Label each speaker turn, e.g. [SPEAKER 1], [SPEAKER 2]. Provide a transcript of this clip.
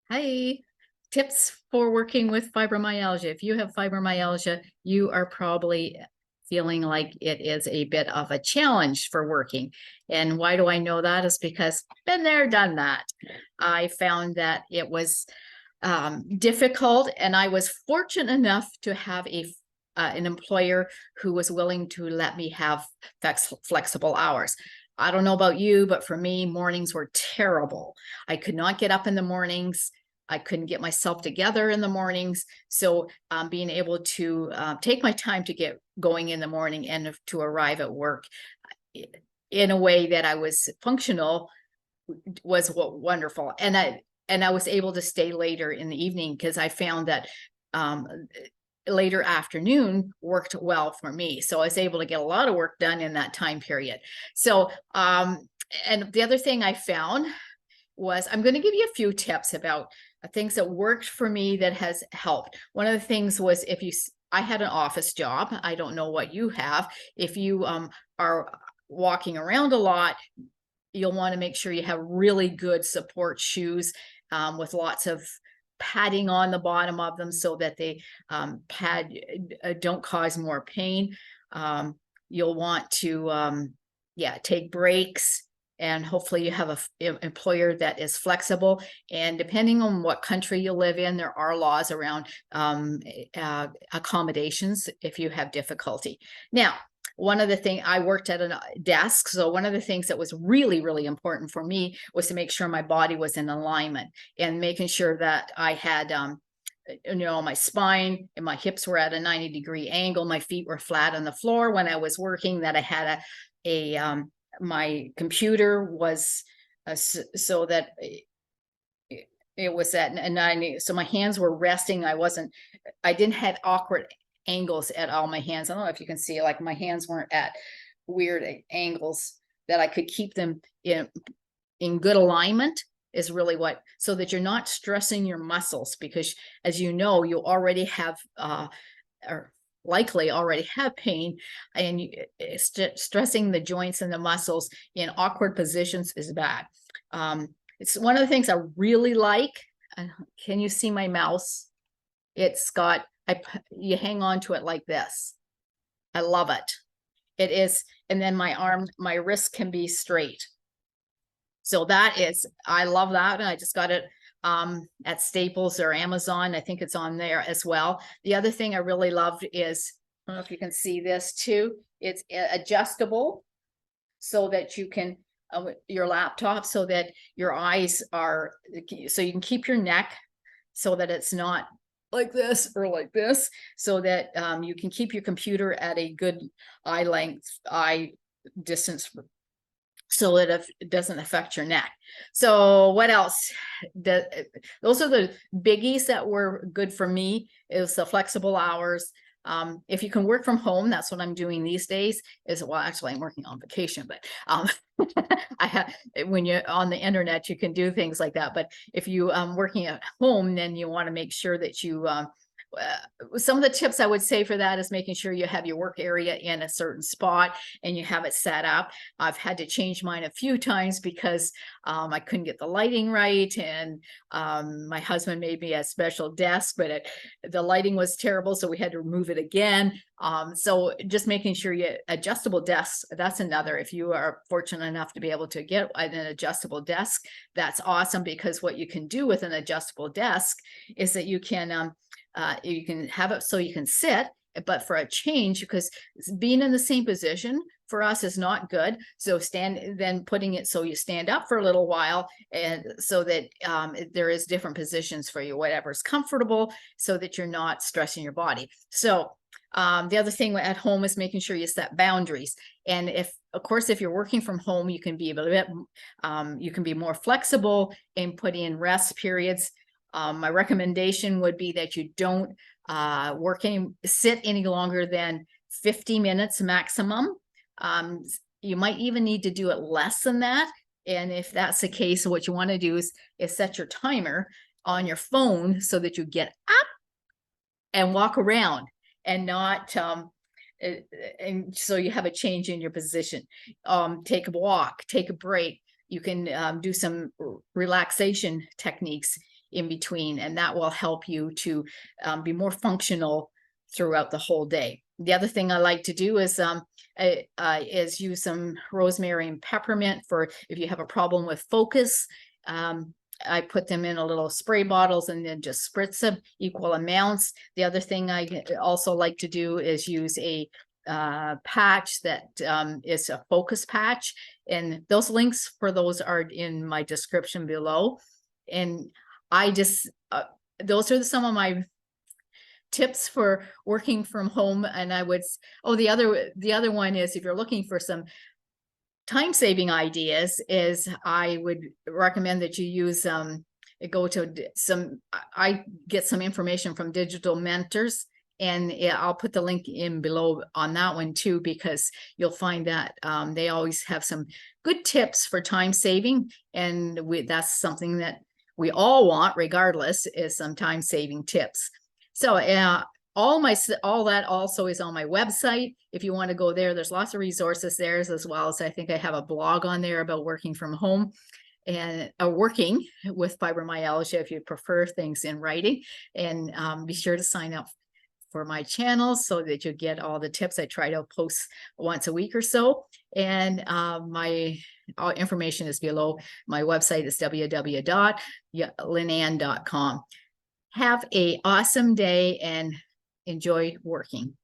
[SPEAKER 1] Hi, tips for working with fibromyalgia. If you have fibromyalgia, you are probably feeling like it is a bit of a challenge for working. And why do I know that? Is because been there, done that. I found that it was difficult, and I was fortunate enough to have an employer who was willing to let me have flexible hours. I don't know about you, but for me, mornings were terrible. I could not get up in the mornings. I couldn't get myself together in the mornings. So being able to take my time to get going in the morning and to arrive at work in a way that I was functional was wonderful. And I was able to stay later in the evening because I found that um, later afternoon worked well for me. So I was able to get a lot of work done in that time period. So, and the other thing I found was I'm going to give you a few tips about things that worked for me that has helped. One of the things was I had an office job. I don't know what you have. If you are walking around a lot, you'll want to make sure you have really good support shoes with lots of padding on the bottom of them so that they don't cause more pain. You'll want to take breaks, and hopefully you have an employer that is flexible. And depending on what country you live in, there are laws around accommodations if you have difficulty. Now, one of the things, I worked at a desk, so one of the things that was really, really important for me was to make sure my body was in alignment and making sure that I had my spine and my hips were at a 90-degree angle, my feet were flat on the floor when I was working, that I had my computer was so that it was at 90, so my hands were resting. I didn't have awkward angles at all my hands. I don't know if you can see, like, my hands weren't at weird angles, that I could keep them in good alignment is really so that you're not stressing your muscles, because as you know, you already have or likely already have pain, and stressing the joints and the muscles in awkward positions is bad. It's one of the things I really like. Can you see my mouse? It's got, you hang on to it like this. I love it. It is, and then my wrist can be straight. So I love that. And I just got it at Staples or Amazon. I think it's on there as well. The other thing I really loved is, I don't know if you can see this too. It's adjustable so that you can, your laptop, so that your eyes are, so you can keep your neck so that it's not like this or like this, so that you can keep your computer at a good eye distance, so that if it doesn't affect your neck. So what else? Those are the biggies that were good for me, is the flexible hours. If you can work from home, that's what I'm doing these days. Actually, I'm working on vacation, but when you're on the internet, you can do things like that. But if you working at home, then you want to make sure that you some of the tips I would say for that is making sure you have your work area in a certain spot and you have it set up. I've had to change mine a few times because I couldn't get the lighting right, and my husband made me a special desk, but the lighting was terrible, so we had to remove it again. So just making sure adjustable desks, that's another. If you are fortunate enough to be able to get an adjustable desk, that's awesome, because what you can do with an adjustable desk is that you can have it so you can sit, but for a change, because being in the same position for us is not good. So putting it so you stand up for a little while, and so that there is different positions for you, whatever's comfortable, so that you're not stressing your body. So the other thing at home is making sure you set boundaries. And of course, if you're working from home, you can be you can be more flexible in putting in rest periods. My recommendation would be that you don't sit any longer than 50 minutes maximum. You might even need to do it less than that. And if that's the case, what you want to do is set your timer on your phone so that you get up and walk around, and not and so you have a change in your position. Take a walk, take a break. You can do some relaxation techniques in between, and that will help you to be more functional throughout the whole day. The other thing I like to do is use some rosemary and peppermint for if you have a problem with focus. I put them in a little spray bottles and then just spritz them equal amounts. The other thing I also like to do is use a patch that is a focus patch, and those links for those are in my description below. And I just those are some of my tips for working from home. And I would, the other one is, if you're looking for some time-saving ideas, is I would recommend that you use go to some, I get some information from Digital Mentors, and I'll put the link in below on that one too, because you'll find that they always have some good tips for time saving, and that's something that we all want regardless, is some time saving tips. So all that also is on my website. If you want to go there, there's lots of resources there, as well as I think I have a blog on there about working from home and working with fibromyalgia, if you prefer things in writing. And be sure to sign up for my channel so that you get all the tips. I try to post once a week or so. And my information is below. My website is www.linann.com. Have an awesome day and enjoy working.